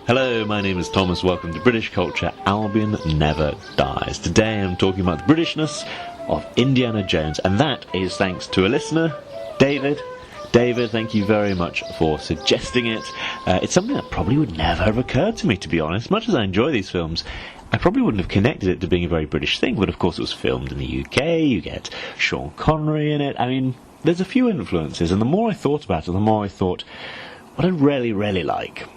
Hello, my name is Thomas. Welcome to British Culture. Albion Never Dies. Today I'm talking about the Britishness of Indiana Jones, and that is thanks to a listener, David. David, thank you very much for suggesting it. It's something that probably would never have occurred to me, to be honest. Much as I enjoy these films, I probably wouldn't have connected it to being a very British thing, but of course it was filmed in the UK, you get Sean Connery in it. I mean, there's a few influences, and the more I thought about it, the more I thought, what I'd really like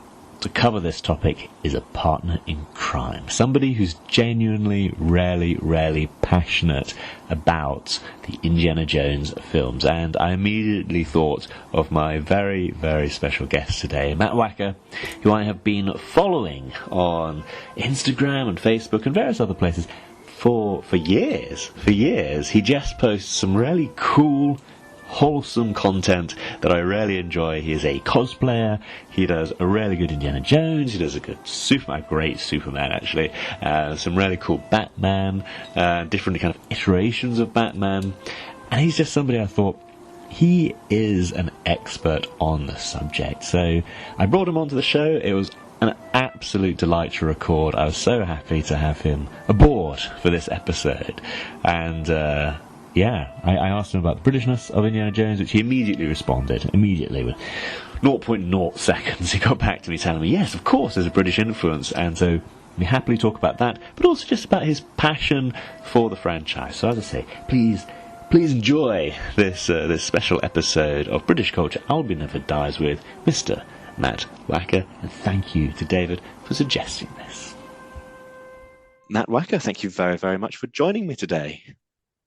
to cover this topic is a partner in crime. Somebody who's genuinely, rarely passionate about the Indiana Jones films. And I immediately thought of my very special guest today, Matt Wacker, who I have been following on Instagram and Facebook and various other places for years. He just posts some really cool, wholesome content that I really enjoy. He is a cosplayer. He does a really good Indiana Jones. He does a good Superman, great Superman actually. Some really cool Batman, different kind of iterations of Batman. And he's just somebody I thought, he is an expert on the subject. So I brought him onto the show. It was an absolute delight to record. I was so happy to have him aboard for this episode. And I asked him about the Britishness of Indiana Jones, which he immediately responded. With 0.0 seconds, he got back to me telling me, yes, of course, there's a British influence. And so we happily talk about that, but also just about his passion for the franchise. So as I say, please enjoy this special episode of British Culture Albion Never Dies with Mr. Matt Wacker. And thank you to David for suggesting this. Matt Wacker, thank you very much for joining me today.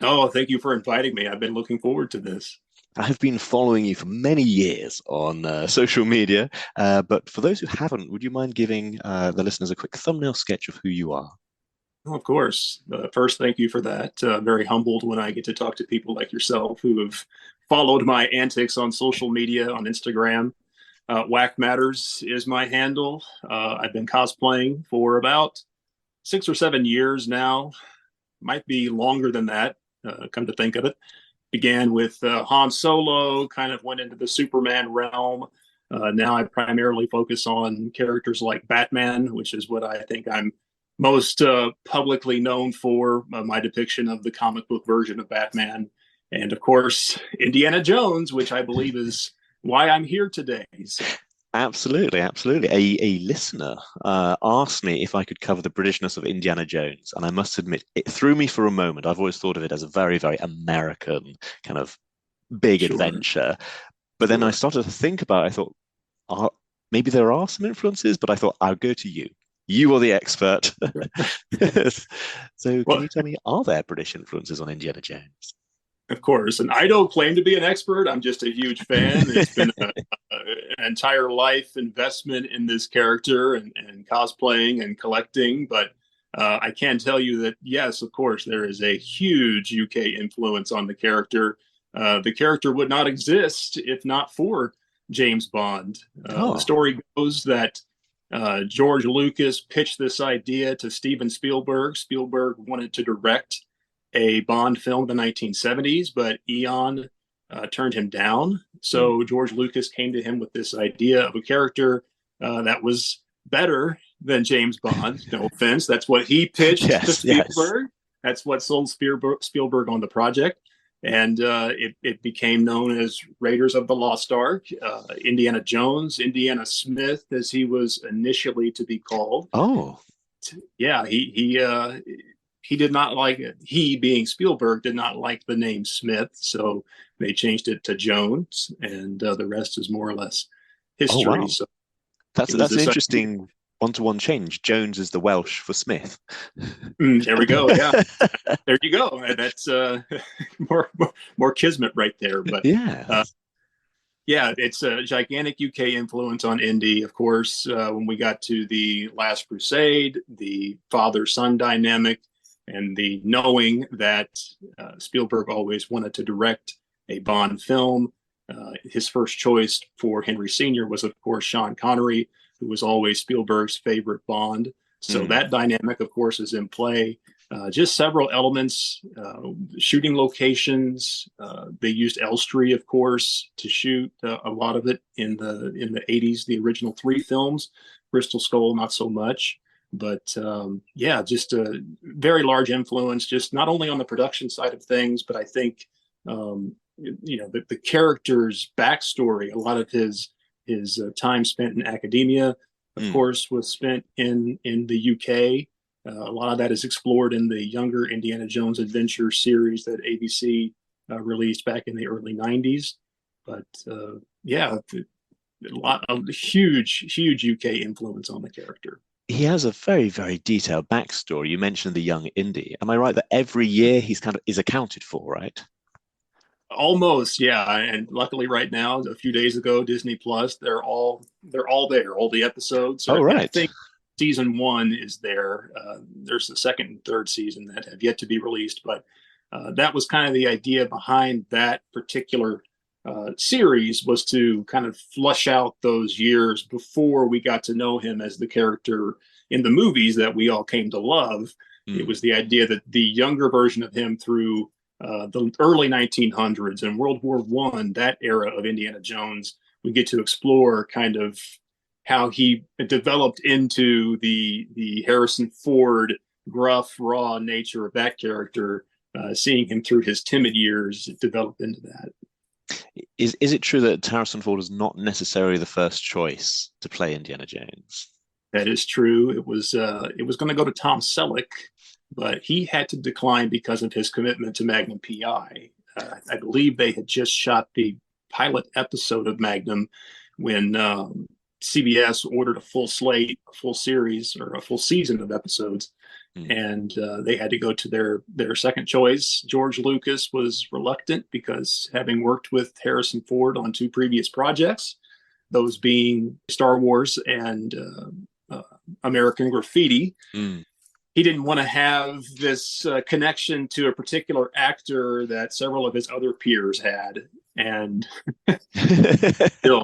Oh, thank you for inviting me. I've been looking forward to this. I've been following you for many years on social media, but for those who haven't, would you mind giving the listeners a quick thumbnail sketch of who you are? Oh, of course. First, thank you for that. Very humbled when I get to talk to people like yourself who have followed my antics on social media, on Instagram. Whack Matters is my handle. I've been cosplaying for about 6 or 7 years now. Might be longer than that. Come to think of it, began with Han Solo, kind of went into the Superman realm. Now I primarily focus on characters like Batman, which is what I think I'm most publicly known for, my depiction of the comic book version of Batman. And of course, Indiana Jones, which I believe is why I'm here today. So. Absolutely. A listener asked me if I could cover the Britishness of Indiana Jones, and I must admit, it threw me for a moment. I've always thought of it as a very American kind of big adventure. But then I started to think about it. I thought, maybe there are some influences, but I thought, I'll go to you. You are the expert. So can you tell me, are there British influences on Indiana Jones? Of course, and I don't claim to be an expert. I'm just a huge fan. It's been an entire life investment in this character and cosplaying and collecting. But I can tell you that, yes, of course, there is a huge UK influence on the character. The character would not exist if not for James Bond. The story goes that George Lucas pitched this idea to Steven Spielberg. Spielberg wanted to direct a Bond film in the 1970s, but Eon turned him down. So George Lucas came to him with this idea of a character that was better than James Bond. No offense. That's what he pitched to Spielberg. That's what sold Spielberg on the project. And it became known as Raiders of the Lost Ark, Indiana Jones, Indiana Smith, as he was initially to be called. Oh. Yeah, he did not like it. He, being Spielberg, did not like the name Smith, so they changed it to Jones, and the rest is more or less history. Oh, wow. So that's an interesting one-to-one change. Jones is the Welsh for Smith. There we go. Yeah, there you go. That's more kismet right there. But yeah, it's a gigantic UK influence on Indy. Of course, when we got to the Last Crusade, the father-son dynamic, and the knowing that Spielberg always wanted to direct a Bond film. His first choice for Henry Sr. was, of course, Sean Connery, who was always Spielberg's favorite Bond. So that dynamic, of course, is in play. Just several elements, shooting locations. They used Elstree, of course, to shoot a lot of it in the 80s, the original 3 films. Crystal Skull, not so much. But yeah, just a very large influence, just not only on the production side of things, but I think the character's backstory. A lot of his time spent in academia, of course, was spent in the UK. A lot of that is explored in the younger Indiana Jones Adventure series that ABC released back in the early '90s. But yeah, a lot of huge UK influence on the character. He has a very, very detailed backstory. You mentioned the young Indy. Am I right that every year he's kind of is accounted for, right? Almost, yeah. And luckily, right now, a few days ago, Disney Plus, they're all there, all the episodes. So Oh, I right. think season one is there. There's the second and third season that have yet to be released, but that was kind of the idea behind that particular series, was to kind of flush out those years before we got to know him as the character in the movies that we all came to love. It was the idea that the younger version of him through the early 1900s and World War One, that era of Indiana Jones, we get to explore kind of how he developed into the Harrison Ford gruff, raw nature of that character. Seeing him through his timid years develop into that. Is it true that Harrison Ford is not necessarily the first choice to play Indiana Jones? That is true. It was going to go to Tom Selleck, but he had to decline because of his commitment to Magnum PI. I believe they had just shot the pilot episode of Magnum when CBS ordered a full slate, a full series, or a full season of episodes. And they had to go to their second choice. George Lucas was reluctant because, having worked with Harrison Ford on two previous projects, those being Star Wars and American Graffiti, he didn't want to have this connection to a particular actor that several of his other peers had. And still,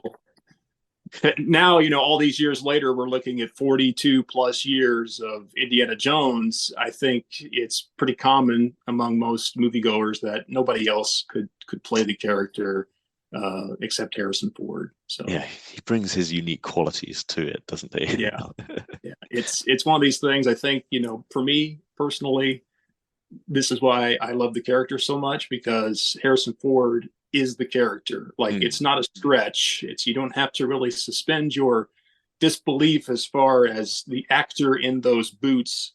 now, all these years later, we're looking at 42 plus years of Indiana Jones. I think it's pretty common among most moviegoers that nobody else could play the character except Harrison Ford. So yeah, he brings his unique qualities to it, doesn't he? Yeah. It's one of these things. I think, for me personally, this is why I love the character so much, because Harrison Ford is the character. Like, it's not a stretch. You don't have to really suspend your disbelief as far as the actor in those boots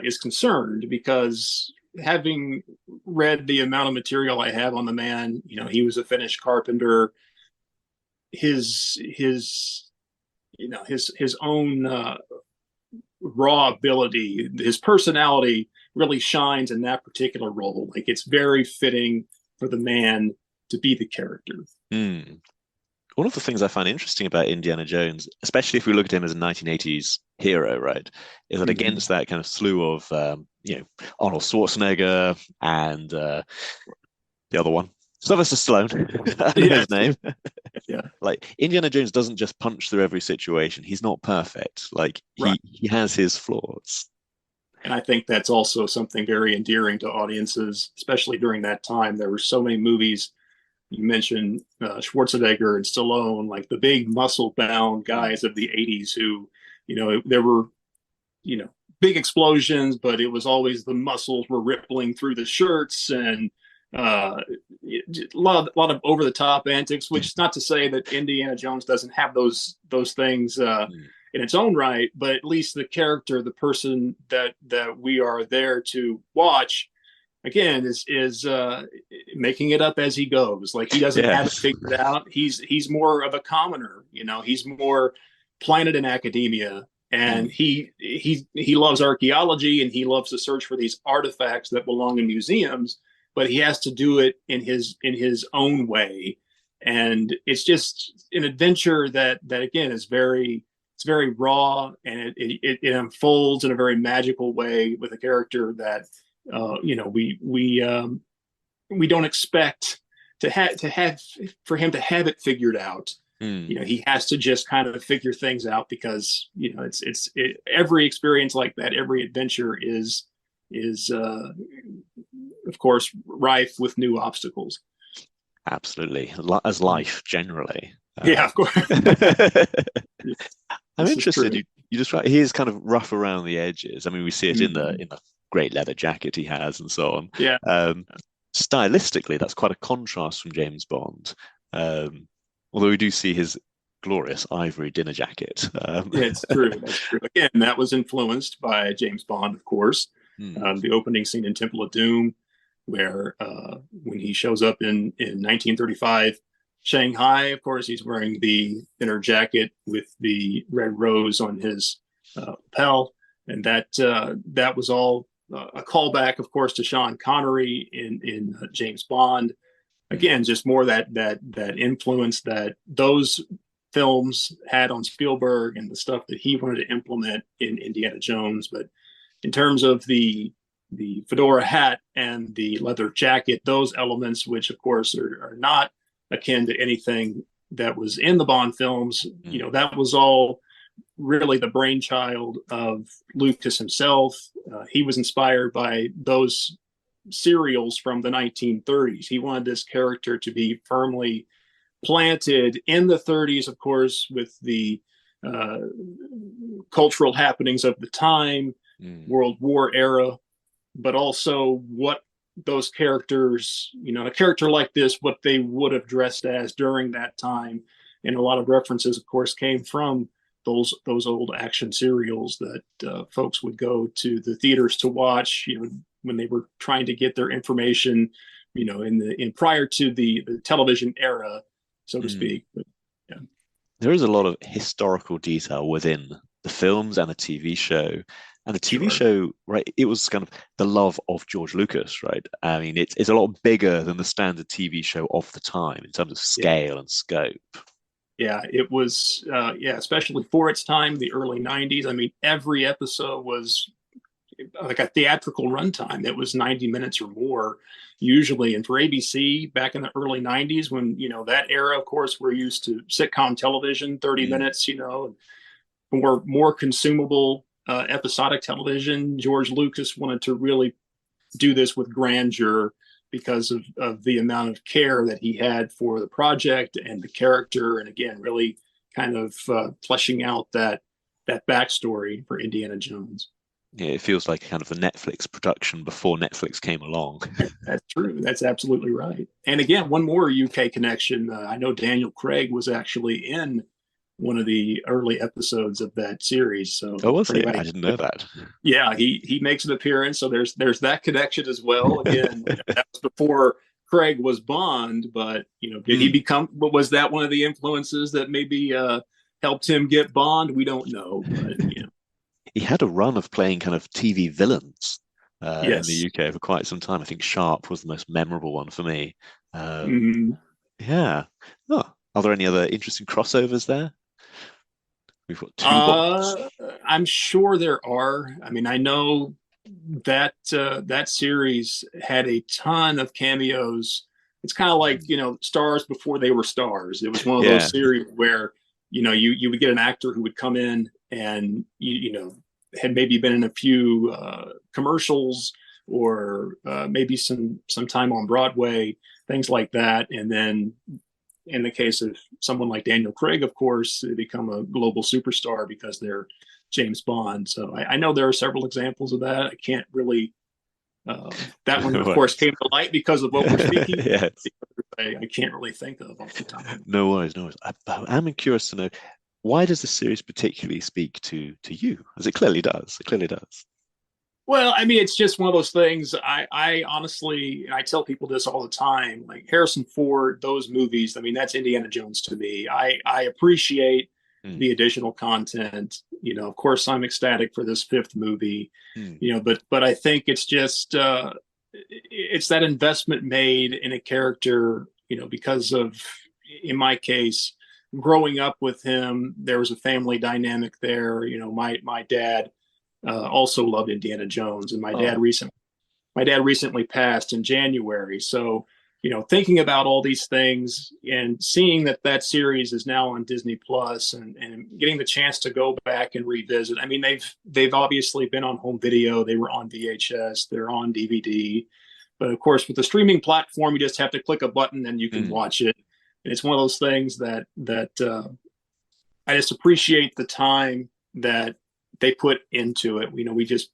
is concerned, because having read the amount of material I have on the man, he was a finished carpenter. His own raw ability, his personality really shines in that particular role. Like, it's very fitting for the man to be the character. One of the things I find interesting about Indiana Jones, especially if we look at him as a 1980s hero, right, is that against that kind of slew of, Arnold Schwarzenegger and the other one, Sylvester Stallone, I know his name. Yeah. Like, Indiana Jones doesn't just punch through every situation. He's not perfect. Like, he has his flaws. And I think that's also something very endearing to audiences, especially during that time. There were so many movies. You mentioned Schwarzenegger and Stallone, like the big muscle-bound guys of the 80s who, there were, big explosions, but it was always the muscles were rippling through the shirts, and a lot of over-the-top antics, which is not to say that Indiana Jones doesn't have those things in its own right, but at least the character, the person that we are there to watch, again, is making it up as he goes. Like, he doesn't have it figured out. He's more of a commoner. He's more planted in academia, and he loves archaeology, and he loves to search for these artifacts that belong in museums, but he has to do it in his own way. And it's just an adventure that again is very raw, and it unfolds in a very magical way with a character that we don't expect to have for him to have it figured out. He has to just kind of figure things out, because it's every experience like that, every adventure is of course rife with new obstacles. Absolutely, as life generally. Yeah, of course. I'm This is interested. true. You describe he is kind of rough around the edges. I mean, we see it in Mhm. the great leather jacket he has and so on. Yeah, Um, stylistically, that's quite a contrast from James Bond. Um, although we do see his glorious ivory dinner jacket. it's true. That's true. Again, that was influenced by James Bond, of course. hmm, The opening scene in Temple of Doom, where when he shows up in 1935 Shanghai, of course, he's wearing the thinner jacket with the red rose on his lapel, and that was all a callback, of course, to Sean Connery in James Bond. hmm, Again, just more that influence that those films had on Spielberg and the stuff that he wanted to implement in Indiana Jones. But in terms of the fedora hat and the leather jacket, those elements, which of course are not akin to anything that was in the Bond films, hmm, that was all really the brainchild of Lucas himself. He was inspired by those serials from the 1930s. He wanted this character to be firmly planted in the 30s, of course, with the uh, cultural happenings of the time, hmm. World War era, but also what those characters, a character like this, what they would have dressed as during that time. And a lot of references, of course, came from those old action serials that folks would go to the theaters to watch, when they were trying to get their information, in prior to the television era, so to Hmm. speak. But yeah, There is a lot of historical detail within the films and the TV show. And the TV sure. show, right, it was kind of the love of George Lucas, right? I mean, it's a lot bigger than the standard TV show of the time in terms of Yeah. scale and scope. Yeah, it was, especially for its time, the early 90s. I mean, every episode was like a theatrical runtime. It was 90 minutes or more usually. And for ABC back in the early 90s, when, that era, of course, we're used to sitcom television, 30 Mm, minutes, more consumable episodic television. George Lucas wanted to really do this with grandeur because of the amount of care that he had for the project and the character. And again, really kind of fleshing out that backstory for Indiana Jones. yeah, it feels like kind of the Netflix production before Netflix came along. That's true. That's absolutely right. And again, one more UK connection. I know Daniel Craig was actually in one of the early episodes of that series. Oh, So was for it? I anybody, didn't know that. yeah, he makes an appearance. So there's that connection as well. Again, that was before Craig was Bond, but did he Hmm. become? But was that one of the influences that maybe helped him get Bond? We don't know, but He had a run of playing kind of TV villains in the yes. UK for quite some time. I think Sharp was the most memorable one for me. Um, Mhm. yeah. Oh, are there any other interesting crossovers there? We've got two Bonds. Uh, I'm sure there are. I mean, I know that series had a ton of cameos. It's kind of like Mm. stars before they were stars. It was one of those Yeah. series where you would get an actor who would come in and had maybe been in a few commercials or maybe some time on Broadway, things like that, and then in the case of someone like Daniel Craig, of course, they become a global superstar because they're James Bond. So I know there are several examples of that. I can't really. That one, No of course, worries. came to light because of what we're speaking. Yes. I can't really think of off the top. No worries. No worries. I'm curious to know why does the series particularly speak to you? As it clearly does. It clearly does. Well, I mean, it's just one of those things. I honestly, and I tell people this all the time, like Harrison Ford, those movies. I mean, that's Indiana Jones to me. I appreciate Mm, the additional content. Of course, I'm ecstatic for this fifth movie. mm, But I think it's just it's that investment made in a character. Because of, in my case, growing up with him, there was a family dynamic there. My dad also loved Indiana Jones, and oh, my dad recently passed in January. So, thinking about all these things and seeing that series is now on Disney Plus, and getting the chance to go back and revisit. I mean, they've obviously been on home video, they were on VHS, they're on DVD, but of course, with the streaming platform, you just have to click a button and you can mm, watch it. And it's one of those things that I just appreciate the time that they put into it. You know, we just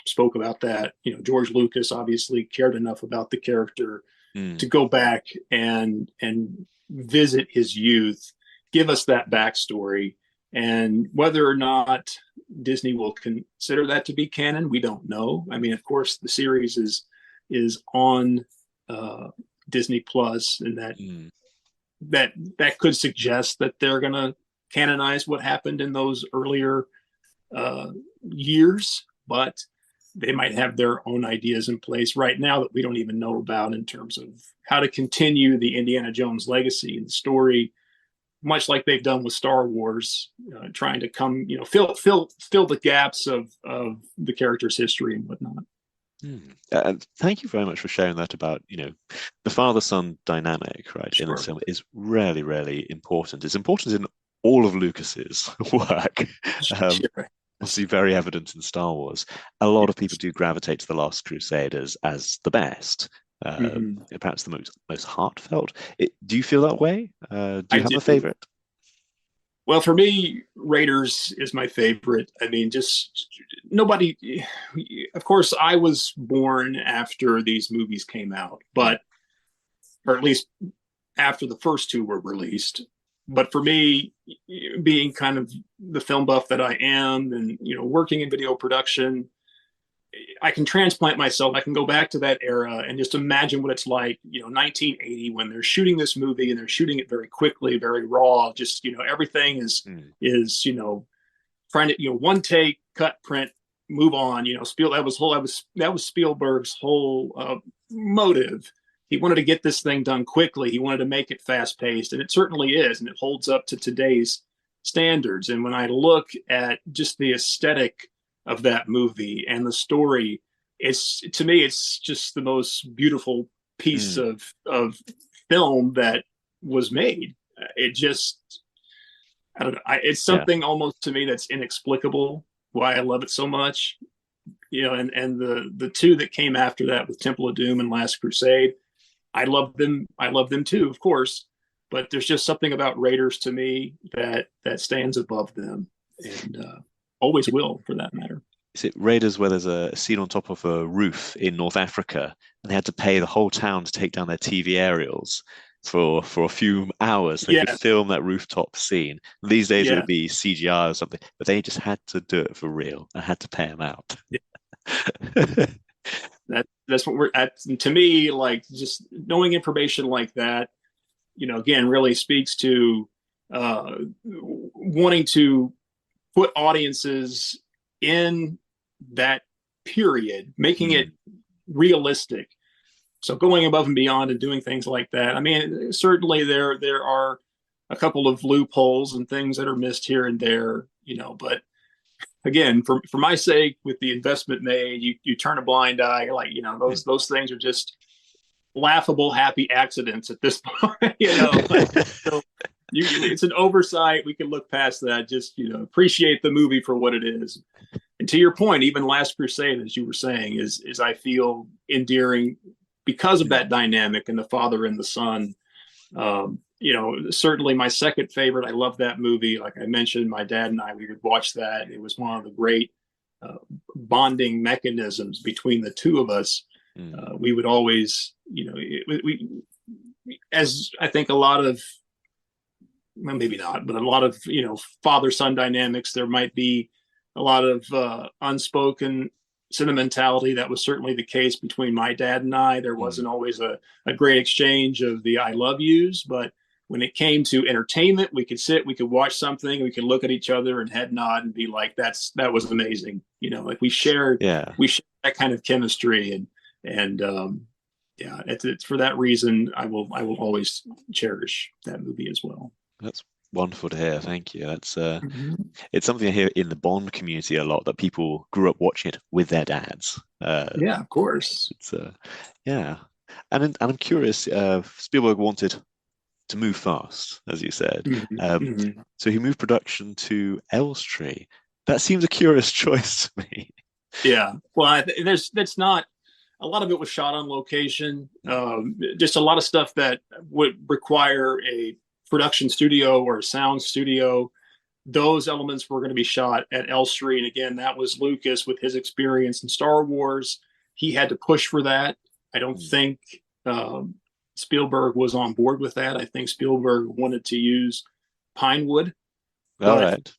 spoke about that. You know, George Lucas obviously cared enough about the character to go back and visit his youth, give us that backstory. And whether or not Disney will consider that to be canon, we don't know. I mean, of course, the series is on Disney Plus, and that could suggest that they're going to canonize what happened in those earlier years, but they might have their own ideas in place right now that we don't even know about in terms of how to continue the Indiana Jones legacy and story, much like they've done with Star Wars, trying to fill the gaps of the character's history and whatnot. Thank you very much for sharing that about, the father-son dynamic, right? Sure. In this film is really, really important. It's important in all of Lucas's work. Sure. Obviously very evident in Star Wars. A lot of people do gravitate to The Last Crusade as the best, perhaps the most heartfelt. Do you feel that way? Do you have a favorite? Well, for me, Raiders is my favorite. I mean, just nobody. Of course, I was born after these movies came out, or at least after the first two were released. But for me, being kind of the film buff that I am, and working in video production, I can transplant myself. I can go back to that era and just imagine what it's like, 1980, when they're shooting this movie and they're shooting it very quickly, very raw. Just everything is trying to one take, cut, print, move on. That was Spielberg's whole motive. He wanted to get this thing done quickly. He wanted to make it fast paced, and it certainly is, and it holds up to today's standards. And when I look at just the aesthetic of that movie and the story, to me it's just the most beautiful piece of film that was made. It just, I don't know, it's something almost to me that's inexplicable why I love it so much. And the two that came after that with Temple of Doom and Last Crusade, I love them too, of course, but there's just something about Raiders to me that stands above them, and always will, for that matter. Is it Raiders where there's a scene on top of a roof in North Africa, and they had to pay the whole town to take down their TV aerials for a few hours? They could film that rooftop scene. These days it would be CGI or something, but they just had to do it for real and had to pay them out. Yeah. That's what we're at. To me, like, just knowing information like that, again, really speaks to wanting to put audiences in that period, making it realistic. So going above and beyond and doing things like that. I mean, certainly there are a couple of loopholes and things that are missed here and there, but again, for my sake, with the investment made, you turn a blind eye. Like, those things are just laughable, happy accidents at this point. So it's an oversight. We can look past that. Just appreciate the movie for what it is. And to your point, even Last Crusade, as you were saying, is I feel endearing because of that dynamic and the father and the son. Certainly my second favorite. I love that movie. Like I mentioned, my dad and I, we would watch that. It was one of the great bonding mechanisms between the two of us. We would always, as I think a lot of, well, maybe not, but a lot of, father-son dynamics, there might be a lot of unspoken sentimentality. That was certainly the case between my dad and I. There wasn't always a great exchange of the I love yous, but when it came to entertainment, we could watch something, we could look at each other and head nod and be like, that was amazing. Like we shared that kind of chemistry, and it's for that reason I will always cherish that movie as well. That's wonderful to hear. Thank you. That's it's something I hear in the Bond community a lot, that people grew up watching it with their dads. Yeah, of course. It's and I'm curious. Spielberg wanted to move fast, as you said. So he moved production to Elstree. That seems a curious choice to me. Yeah. Well, that's not, a lot of it was shot on location. Just a lot of stuff that would require a production studio or a sound studio. those elements were going to be shot at Elstree. And again, that was Lucas with his experience in Star Wars. He had to push for that. I don't think Spielberg was on board with that. I think Spielberg wanted to use Pinewood. All right.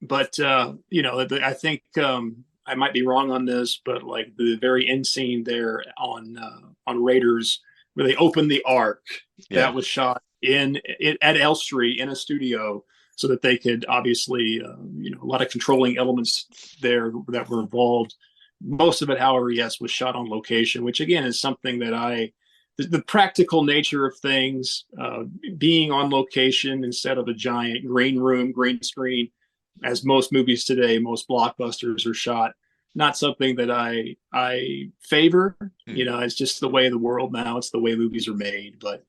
But I think I might be wrong on this, but like the very end scene there on Raiders, where they open the Ark, that was shot at Elstree in a studio, so that they could obviously a lot of controlling elements there that were involved. Most of it, however, yes, was shot on location, which again is something that the practical nature of things, being on location instead of a giant green room, green screen, as most movies today, most blockbusters are shot. Not something that I favor. It's just the way of the world now. It's the way movies are made. But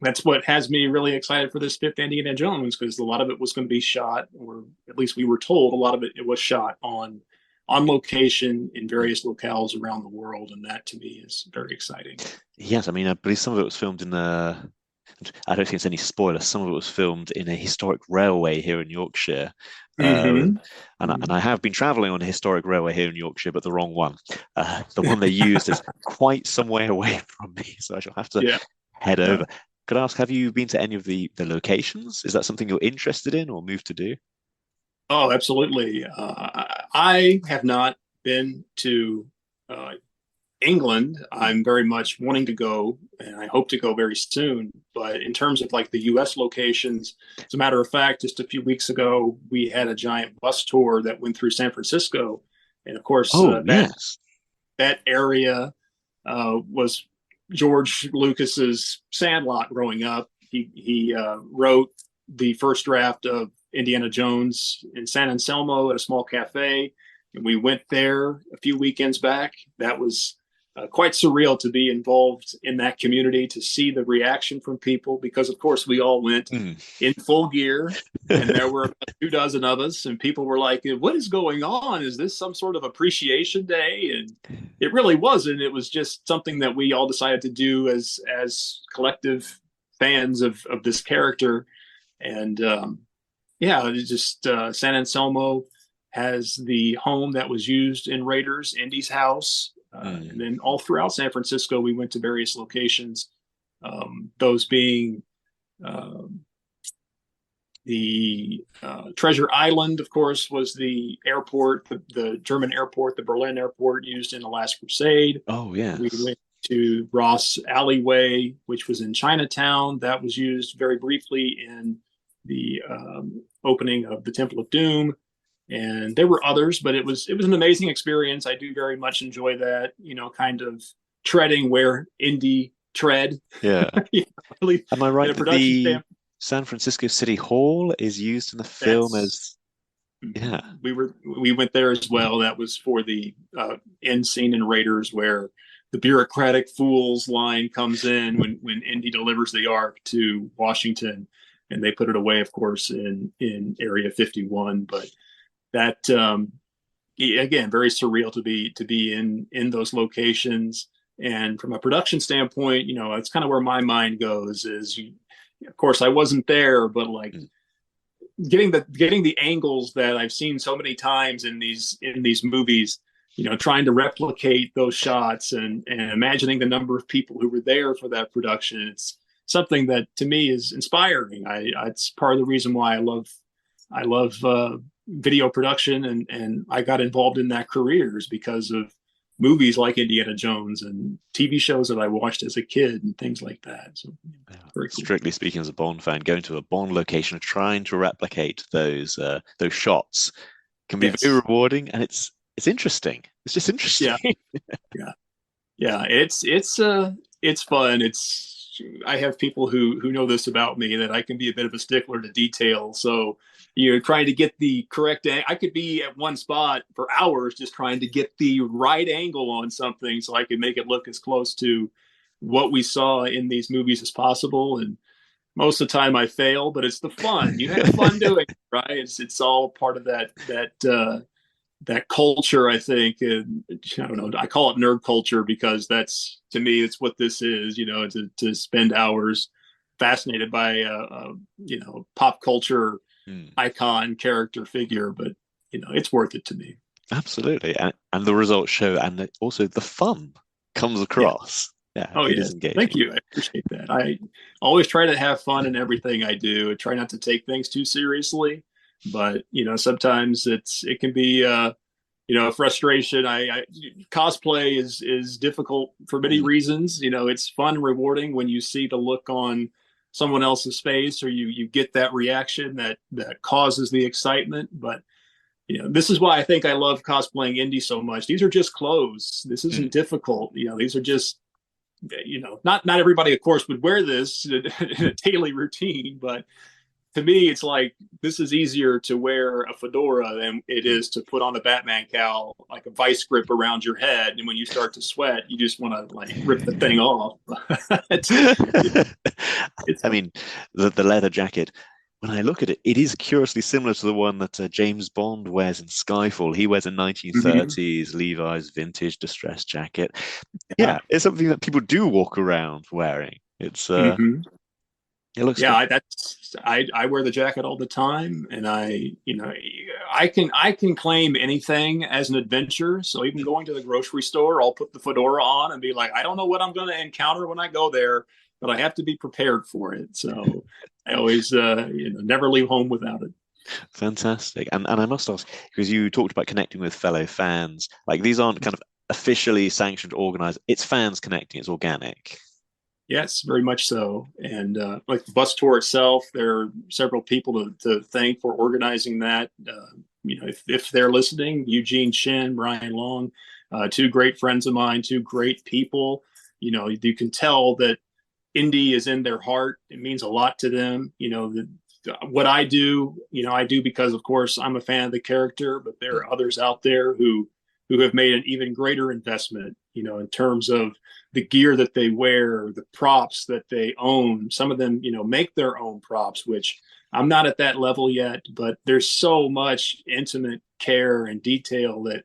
that's what has me really excited for this fifth Indiana Jones, because a lot of it was going to be shot, or at least we were told a lot of it was shot on location in various locales around the world, and that to me is very exciting. Yes, I mean, I believe some of it was filmed in I don't think it's any spoiler. Some of it was filmed in a historic railway here in Yorkshire. And I have been traveling on a historic railway here in Yorkshire, but the wrong one. The one they used is quite some way away from me, so I shall have to head over. Could I ask, have you been to any of the locations? Is that something you're interested in or moved to do? Oh, absolutely. I have not been to England. I'm very much wanting to go, and I hope to go very soon. But in terms of like the U.S. locations, as a matter of fact, just a few weeks ago, we had a giant bus tour that went through San Francisco. And of course, that area was George Lucas's Sandlot growing up. He wrote the first draft of Indiana Jones in San Anselmo at a small cafe. And we went there a few weekends back. That was quite surreal to be involved in that community, to see the reaction from people, because of course we all went in full gear, and there were about 24 of us, and people were like, what is going on? Is this some sort of appreciation day? And it really wasn't. It was just something that we all decided to do as collective fans of this character. And it's just San Anselmo has the home that was used in Raiders, Indy's house. And then all throughout San Francisco, we went to various locations, those being the Treasure Island, of course, was the airport, the German airport, the Berlin airport used in The Last Crusade. Oh, yeah. We went to Ross Alleyway, which was in Chinatown. That was used very briefly in the opening of the Temple of Doom. And there were others, but it was an amazing experience. I do very much enjoy that, kind of treading where Indy tread. Yeah. Really, am I right that the San Francisco City Hall is used in the film as? Yeah. We went there as well. That was for the end scene in Raiders, where the bureaucratic fools line comes in when Indy delivers the Ark to Washington, and they put it away, of course, in Area 51. But that again, very surreal to be in those locations. And from a production standpoint, it's kind of where my mind goes. Of course, I wasn't there, but like getting the angles that I've seen so many times in these movies, trying to replicate those shots and imagining the number of people who were there for that production. It's something that to me is inspiring. It's part of the reason why I love video production, and I got involved in that career is because of movies like Indiana Jones and TV shows that I watched as a kid and things like that. So very cool. Strictly speaking, as a Bond fan, going to a Bond location, trying to replicate those shots can be very rewarding, and it's interesting. It's just interesting. Yeah. It's fun. I have people who know this about me, that I can be a bit of a stickler to detail. So you're trying to get the correct angle. I could be at one spot for hours just trying to get the right angle on something so I can make it look as close to what we saw in these movies as possible. And most of the time I fail, but it's the fun. You have fun doing it, right? It's all part of that culture, I think. And I don't know, I call it nerd culture because that's, to me, it's what this is, to spend hours fascinated by, pop culture icon character figure, but it's worth it to me. Absolutely, and the results show, and also the fun comes across. Yeah, it is engaging. Thank you. I appreciate that. I always try to have fun in everything I do. I try not to take things too seriously, but sometimes it can be frustration. I cosplay is difficult for many reasons. It's fun and rewarding when you see the look on someone else's face, or you get that reaction that causes the excitement. But this is why I think I love cosplaying indie so much. These are just clothes. This isn't difficult. These are just, not everybody, of course, would wear this in a daily routine, but to me, it's like, this is easier to wear a fedora than it is to put on a Batman cowl, like a vice grip around your head. And when you start to sweat, you just want to rip the thing off. I mean, the leather jacket, when I look at it, it is curiously similar to the one that James Bond wears in Skyfall. He wears a 1930s Levi's vintage distressed jacket. Yeah, it's something that people do walk around wearing. It's it looks I wear the jacket all the time, and I can claim anything as an adventure. So even going to the grocery store, I'll put the fedora on and be like, I don't know what I'm going to encounter when I go there, but I have to be prepared for it. So I always never leave home without it. Fantastic. And I must ask, because you talked about connecting with fellow fans, like these aren't kind of officially sanctioned, organized. It's fans connecting. It's organic. Yes, very much so. And like the bus tour itself, there are several people to thank for organizing that. If they're listening, Eugene Shin, Brian Long, two great friends of mine, two great people. You can tell that indie is in their heart. It means a lot to them. What I do, I do because, of course, I'm a fan of the character, but there are others out there who have made an even greater investment, in terms of the gear that they wear, the props that they own. Some of them, make their own props, which I'm not at that level yet, but there's so much intimate care and detail that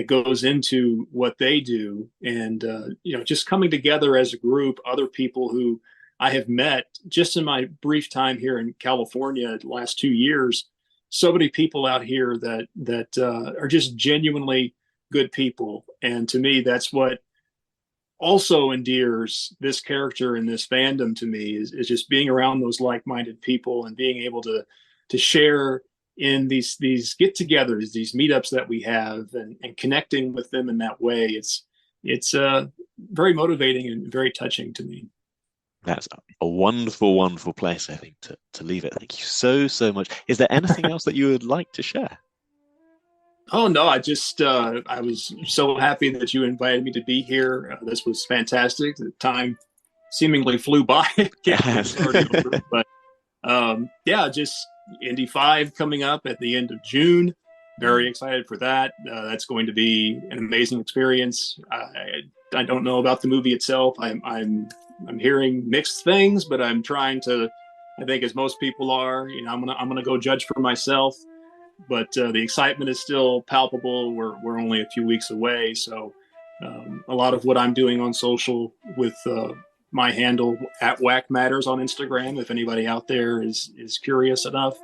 goes into what they do. And, just coming together as a group, other people who I have met just in my brief time here in California the last 2 years, so many people out here that are just genuinely good people. And to me, that's what also endears this character and this fandom to me is just being around those like-minded people and being able to share in these get-togethers, these meetups that we have, and connecting with them in that way. It's very motivating and very touching to me. That's a wonderful, wonderful place, I think, to leave it. Thank you so much. Is there anything else that you would like to share? Oh, no, I was so happy that you invited me to be here. This was fantastic. The time seemingly flew by. But just Indy 5 coming up at the end of June. Very excited for that. That's going to be an amazing experience. I don't know about the movie itself. I'm hearing mixed things, but I'm trying to, I think as most people are, I'm gonna go judge for myself. But the excitement is still palpable. We're only a few weeks away, so a lot of what I'm doing on social with my handle at Wack Matters on Instagram, if anybody out there is curious enough,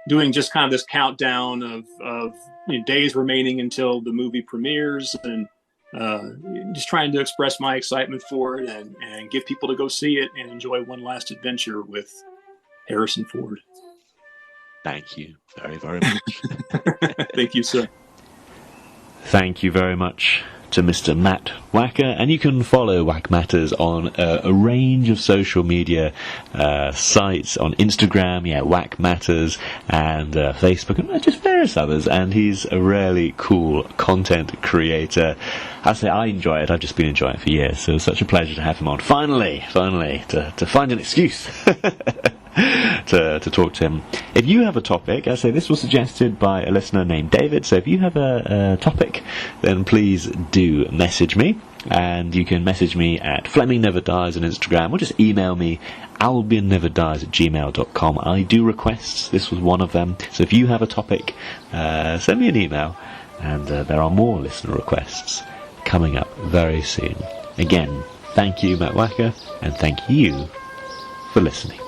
doing just kind of this countdown of days remaining until the movie premieres, and just trying to express my excitement for it and get people to go see it and enjoy one last adventure with Harrison Ford. Thank you very, very much. Thank you, sir. Thank you very much to Mr. Matt Wacker, and you can follow Wack Matters on a range of social media sites, on Instagram, Wack Matters, and Facebook, and just various others. And he's a really cool content creator. I say I enjoy it. I've just been enjoying it for years, so it's such a pleasure to have him on. Finally, to find an excuse to talk to him. If you have a topic, I say this was suggested by a listener named David, so if you have a topic, then please do message me, and you can message me at Fleming Never Dies on Instagram, or just email me albionneverdies@gmail.com. I do requests. This was one of them, so if you have a topic, send me an email, and there are more listener requests coming up very soon. Again, thank you, Matt Wacker, and thank you for listening.